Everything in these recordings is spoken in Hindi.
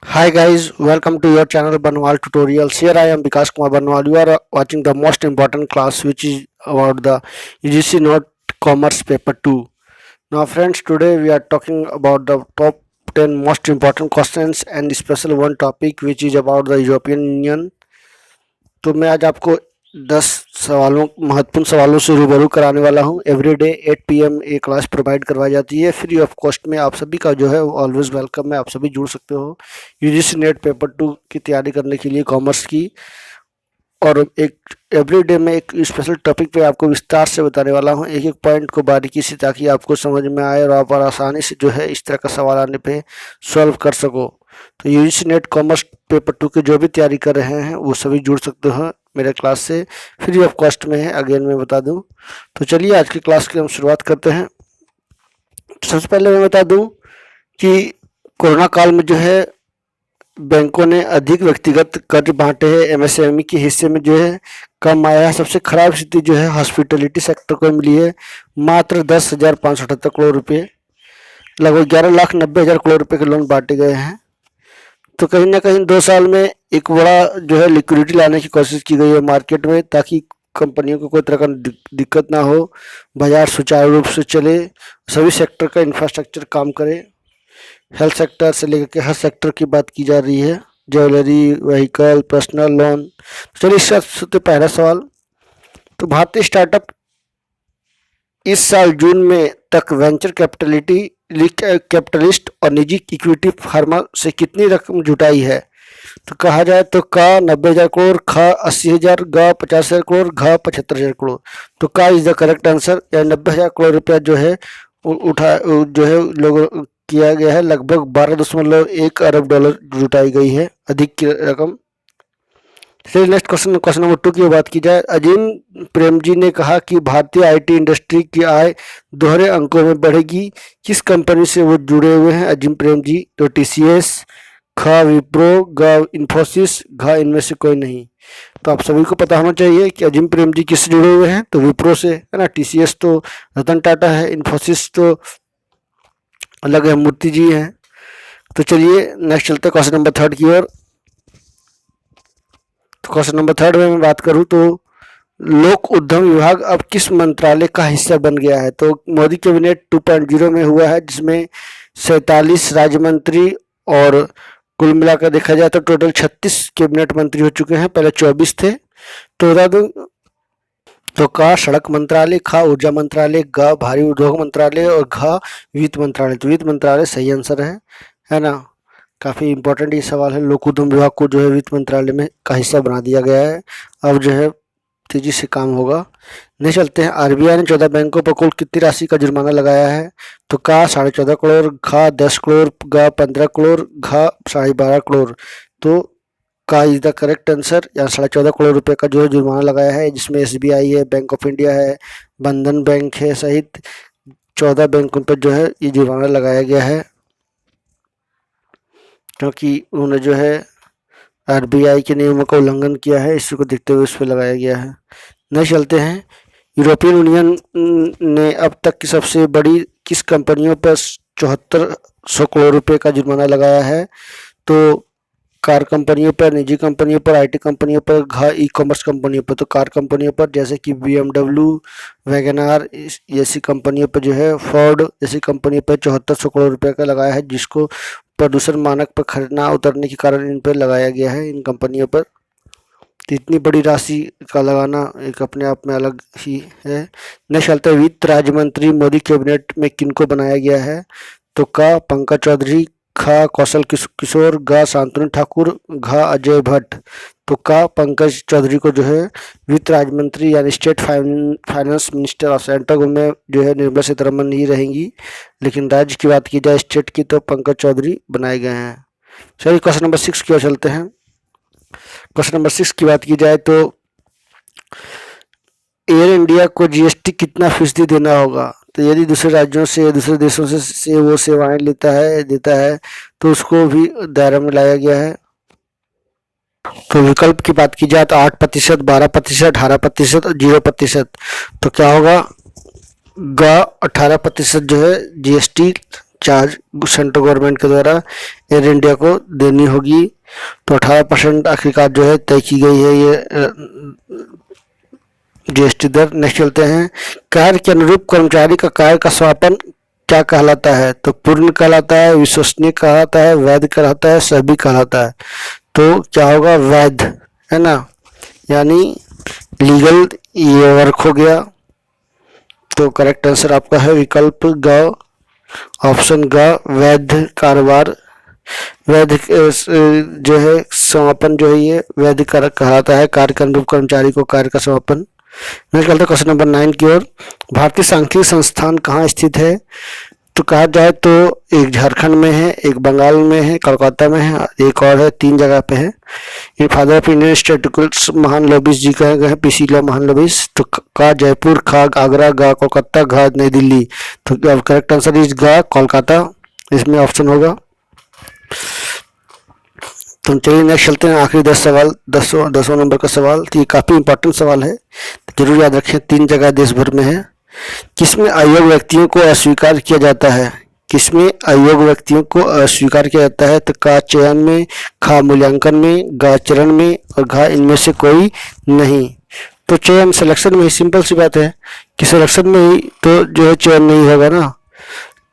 Hi guys, welcome to your channel Banwal Tutorials. Here I am Vikas Kumar Banwal. You are watching the most important class which is about the UGC Note Commerce Paper 2. Now friends, today we are talking about the top 10 most important questions and special one topic which is about the European Union. तो मैं आज आपको 10 सवालों महत्वपूर्ण सवालों से रूबरू कराने वाला हूं। एवरीडे 8 PM ये क्लास प्रोवाइड करवाई जाती है फ्री ऑफ कॉस्ट में। आप सभी का जो है ऑलवेज वेलकम है, आप सभी जुड़ सकते हो यूजीसी नेट पेपर 2 की तैयारी करने के लिए कॉमर्स की। और एक एवरीडे में एक स्पेशल टॉपिक पे आपको विस्तार से बताने वाला हूं, एक एक पॉइंट को बारीकी से, ताकि आपको समझ में आए और आप आसानी से जो है इस तरह का सवाल आने पे सॉल्व कर सको। तो यूजीसी नेट कॉमर्स पेपर 2 की जो भी तैयारी कर रहे हैं वो सभी जुड़ सकते हो मेरे क्लास से, फ्री ऑफ कॉस्ट में है, अगेन मैं बता दूं। तो चलिए आज की क्लास की हम शुरुआत करते हैं। सबसे पहले मैं बता दूं कि कोरोना काल में जो है बैंकों ने अधिक व्यक्तिगत कर्ज बांटे हैं। एमएसएमई के हिस्से में जो है कम आया है। सबसे खराब स्थिति जो है हॉस्पिटलिटी सेक्टर को मिली है, मात्र 10,578 करोड़ रुपए, लगभग 11,90,000 करोड़ रुपए के लोन बांटे गए हैं। तो कहीं ना कहीं 2 साल में एक बड़ा जो है लिक्विडिटी लाने की कोशिश की गई है मार्केट में, ताकि कंपनियों को कोई तरह का दिक्कत ना हो, बाजार सुचारू रूप से चले, सभी सेक्टर का इंफ्रास्ट्रक्चर काम करे। हेल्थ सेक्टर से लेकर के हर सेक्टर की बात की जा रही है, ज्वेलरी, व्हीकल, पर्सनल लोन। चलिए इससे पहला सवाल, तो भारतीय स्टार्टअप इस साल जून में तक वेंचर कैपिटलिस्ट और निजी इक्विटी फर्म से कितनी रकम जुटाई है? तो कहा जाए तो का 90,000 करोड़, खा 80,000, गा 50,000 करोड़, घा 75,000 करोड़। तो का is the correct answer. 90,000 crore रुपया जो है उठा जो है लोग किया गया है। लगभग 12.1 अरब डॉलर जुटाई गई है, अधिक की रकम। चलिए नेक्स्ट क्वेश्चन नंबर 2 की बात की जाए। अजीम प्रेमजी ने कहा कि भारतीय आईटी इंडस्ट्री की आय दोहरे अंकों में बढ़ेगी। किस कंपनी से वो जुड़े हुए हैं अजीम प्रेमजी? तो टीसीएस, खा विप्रो, गा इन्फोसिस, घा इनमें से कोई नहीं। तो आप सभी को पता होना चाहिए कि अजीम प्रेमजी किससे जुड़े हुए हैं, तो विप्रो से, है ना। टीसीएस तो रतन टाटा है, इन्फोसिस तो अलग है, मूर्ति जी हैं। तो चलिए नेक्स्ट चलते हैं क्वेश्चन नंबर 3 की ओर। तो क्वेश्चन नंबर 3 में मैं बात करूं तो लोक उद्यम विभाग अब किस मंत्रालय का हिस्सा बन गया है? तो मोदी कैबिनेट 2.0 में हुआ है, जिसमें 47 राज्य मंत्री और कुल मिलाकर देखा जाए तो टोटल 36 कैबिनेट मंत्री हो चुके हैं, पहले 24 थे। तो बता दूं, तो का सड़क मंत्रालय, खा ऊर्जा मंत्रालय, गा भारी उद्योग मंत्रालय और घा वित्त मंत्रालय। तो वित्त मंत्रालय सही आंसर है ना। काफ़ी इंपॉर्टेंट ये सवाल है। लोक उद्यम विभाग को जो है वित्त मंत्रालय में का हिस्सा बना दिया गया है, अब जो है तेजी से काम होगा। नहीं चलते हैं। आरबीआई ने 14 बैंकों पर कुल कितनी राशि का जुर्माना लगाया है? तो का 14.5 करोड़, खा 10 करोड़, गा 15 करोड़, घा 12.5 करोड़। तो का इज द करेक्ट आंसर। यहाँ 14.5 करोड़ रुपए का जो है जुर्माना लगाया है, जिसमें एसबीआई है, बैंक ऑफ इंडिया है, बंधन बैंक है, सहित 14 बैंकों पर जो है ये जुर्माना लगाया गया है, क्योंकि उन्होंने जो है आरबीआई के नियमों का उल्लंघन किया है, इसी को देखते हुए इस पर लगाया गया है। नहीं चलते हैं। यूरोपियन यूनियन ने अब तक की सबसे बड़ी किस कंपनियों पर 7400 करोड़ रुपए का जुर्माना लगाया है? तो कार कंपनियों पर, निजी कंपनियों पर, आईटी कंपनियों पर, घा ई कॉमर्स कंपनियों पर। तो कार कंपनियों पर जैसे कि बीएमडब्ल्यू, वैगनार ऐसी कंपनियों पर जो है, फोर्ड जैसी कंपनियों पर 7400 करोड़ रुपए का लगाया है, जिसको प्रदूषण मानक पर खरीदना उतरने के कारण इन पर लगाया गया है, इन कंपनियों पर। तो इतनी बड़ी राशि का लगाना एक अपने आप में अलग ही है। नेक्स्ट चलते हैं। वित्त राज्य मंत्री मोदी कैबिनेट में किनको बनाया गया है? तो का पंकज चौधरी, खा कौशल किशोर, गा शांतनु ठाकुर, घा अजय भट्ट। तो का पंकज चौधरी को जो है वित्त राज्य मंत्री यानी state finance minister of central में जो है निर्मला सीतारमण ही रहेंगी, लेकिन राज्य की बात की जाए स्टेट की तो पंकज चौधरी बनाए गए हैं। चलिए क्वेश्चन नंबर 6 की ओर चलते हैं। क्वेश्चन नंबर 6 की बात की जाए तो एयर इंडिया को जीएसटी कितना फीसदी देना होगा? तो यदि दूसरे राज्यों से, दूसरे देशों से वो सेवाएं देता है तो उसको भी दायरे में लाया गया है। तो विकल्प की बात की जाए तो 8%, 12%, 18% और 0%। तो क्या होगा? गा 18% जो है जीएसटी चार्ज सेंट्रल गवर्नमेंट के द्वारा एयर इंडिया को देनी होगी। तो 18% आखिरकार जो है तय की गई है ये जीएसटी दर। नेक्स्ट चलते हैं, कार्य के अनुरूप कर्मचारी का कार्य का समापन क्या कहलाता है? तो पूर्ण कहलाता है, विश्वसनीय कहलाता है, वैध कहलाता है, सभी कहलाता है। तो क्या होगा? वैध, है ना, यानी लीगल ये वर्क हो गया। तो करेक्ट आंसर आपका है विकल्प ग, ऑप्शन ग, वैध कारोबार। वैध जो है समापन जो है ये वैध कहलाता है, कार्य के अनुरूप कर्मचारी को कार्य का समापन। नेक्स्ट चलते क्वेश्चन नंबर 9 की ओर। भारतीय सांख्यिकी संस्थान कहाँ स्थित है? तो कहा जाए तो एक झारखंड में है, एक बंगाल में है, कोलकाता में है, एक और है, 3 जगह पे है। ये father of Indian statistics Mahalanobis ji कहे गए हैं, पीसी महालनोबिस। तो का जयपुर, खा आगरा, गा कोलकाता, घा नई दिल्ली। तो करेक्ट आंसर इज गा कोलकाता, इसमें ऑप्शन होगा। तो चलिए नेक्स्ट चलते हैं, आखिरी 10 सवाल, 10वां नंबर का सवाल। तो ये काफ़ी इंपॉर्टेंट सवाल है, तो जरूर याद रखें। 3 जगह देश भर में है। किसमें अयोग्य व्यक्तियों को अस्वीकार किया जाता है? किसमें अयोग्य व्यक्तियों को अस्वीकार किया जाता है? तो का चयन में, खा मूल्यांकन में, गा चरण में और घा इनमें से कोई नहीं। तो चयन सिलेक्शन में ही, सिंपल सी बात है कि सिलेक्शन में ही तो जो है चयन नहीं होगा ना।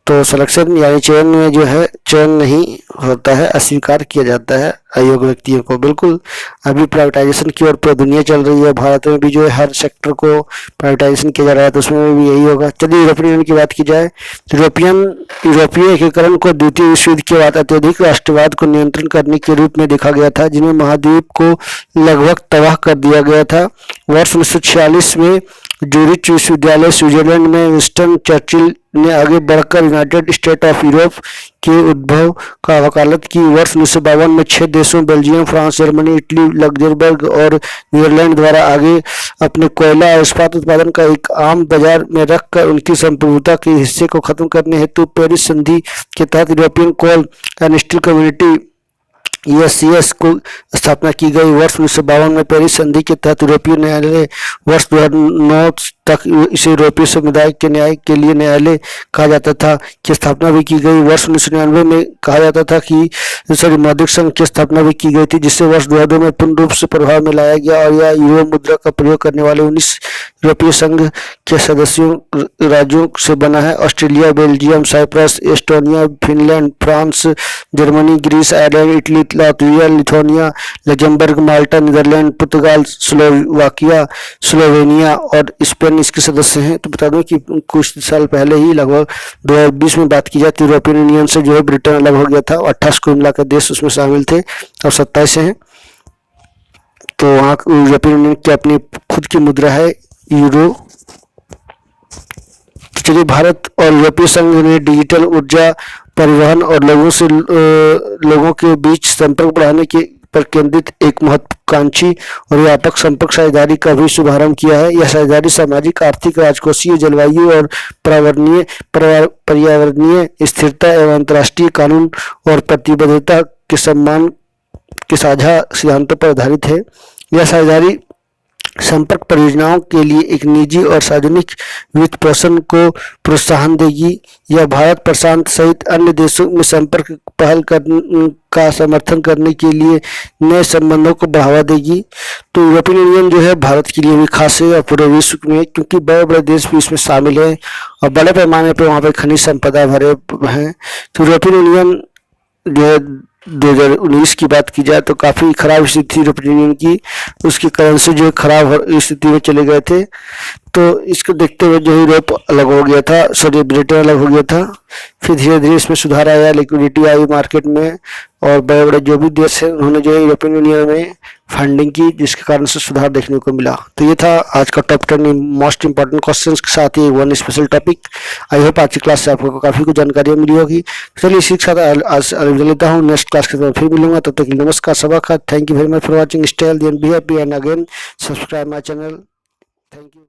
तो सिलेक्शन यानी चयन में जो है चयन नहीं होता है, अस्वीकार किया जाता है अयोग्य व्यक्तियों को। बिल्कुल, अभी प्राइवेटाइजेशन की ओर पूरी दुनिया चल रही है, भारत में भी जो है हर सेक्टर को प्राइवेटाइजेशन किया जा रहा है, तो उसमें भी यही होगा। चलिए यूरोपियन यूनियन की बात की जाए तो यूरोपीय एकीकरण को द्वितीय विश्व युद्ध के बाद अत्यधिक राष्ट्रवाद को नियंत्रण करने के रूप में देखा गया था, जिनमें महाद्वीप को लगभग तबाह कर दिया गया था। वर्ष 1946 में ज्यूरिच विश्वविद्यालय स्विट्जरलैंड में विंस्टन चर्चिल ने आगे बढ़कर यूनाइटेड स्टेट ऑफ यूरोप के उद्भव का वकालत की। वर्ष 1952 में 6 देशों Belgium, France, Germany, Italy, Luxembourg और नीदरलैंड द्वारा आगे अपने कोयला और इस्पात उत्पादन का एक आम बाजार में रखकर उनकी संप्रभुता के हिस्से को खत्म करने हेतु पेरिस संधि के तहत European coal and steel community USCS को स्थापना की गई। वर्ष 1952 में पेरिस संधि के तहत यूरोपीय न्यायालय, वर्ष 2009 तक इसे यूरोपीय समुदाय के न्याय के लिए न्यायालय कहा जाता था, की स्थापना भी की गई। वर्ष 1999 में कहा जाता था कि मौद्रिक संघ की स्थापना भी की गई थी, जिसे वर्ष 2002 में पूर्ण रूप से प्रभाव में लाया गया और यह यूरो मुद्रा का प्रयोग करने वाले 19 यूरोपीय संघ के सदस्यों राज्यों से बना है। Australia, Belgium, Cyprus, Estonia, Finland, France, Germany, Greece, Ireland, Italy, Latvia, Lithuania, Luxembourg, Malta, Netherlands, पुर्तगाल, स्लोवाकिया, स्लोवेनिया और स्पेन इसके सदस्य हैं। तो बता दूं कि कुछ साल पहले ही लगभग 2020 में बात की जाए तो यूरोपियन यूनियन से जो है ब्रिटेन अलग हो गया था, 28 को मिलाकर देश उसमें शामिल थे, अब 27 हैं। तो वहाँ यूरोपियन यूनियन की अपनी खुद की मुद्रा है यूरो। तो चलिए, भारत और यूरोपीय संघ ने डिजिटल ऊर्जा परिवहन और लोगों के बीच संपर्क बढ़ाने के पर केंद्रित एक महत्वाकांक्षी और व्यापक संपर्क साझेदारी का भी शुभारंभ किया है। यह साझेदारी सामाजिक, आर्थिक, राजकोषीय, जलवायु और पर्यावरणीय स्थिरता एवं अंतर्राष्ट्रीय कानून और प्रतिबद्धता के सम्मान के साझा सिद्धांतों पर आधारित है। यह साझेदारी संपर्क परियोजनाओं के लिए एक निजी और सार्वजनिक वित्त पोषण को प्रोत्साहन देगी। यह भारत प्रशांत सहित अन्य देशों में संपर्क पहल का समर्थन करने के लिए नए संबंधों को बढ़ावा देगी। तो यूरोपियन यूनियन जो है भारत के लिए भी खास है और पूरे विश्व में, क्योंकि बड़े बड़े देश भी इसमें शामिल हैं और बड़े पैमाने पर वहाँ पर खनिज संपदा भरे हैं। तो यूरोपियन यूनियन जो है 2019 की बात की जाए तो काफ़ी खराब स्थिति थी यूरोपियन यूनियन की, उसकी करेंसी जो खराब स्थिति में चले गए थे। तो इसको देखते हुए जो यूरोप अलग हो गया था, सॉरी ब्रिटेन अलग हो गया था। फिर धीरे धीरे इसमें सुधार आया, लिक्विडिटी आई मार्केट में और बड़े बड़े जो भी देश हैं उन्होंने जो है यूरोपियन यूनियन में फंडिंग की, जिसके कारण से सुधार देखने को मिला। तो ये था आज का टॉप 10 मोस्ट इंपॉर्टेंट क्वेश्चंस के साथ ही one special topic. I hope आज की क्लास से आपको काफ़ी कुछ जानकारी मिली होगी। चलिए इसी के साथ आज अलविदा लेता हूँ, नेक्स्ट क्लास के साथ फिर मिलूंगा। तब तक नमस्कार, सबका thank you very much for watching, stay healthy and be happy and again subscribe my channel. Thank you.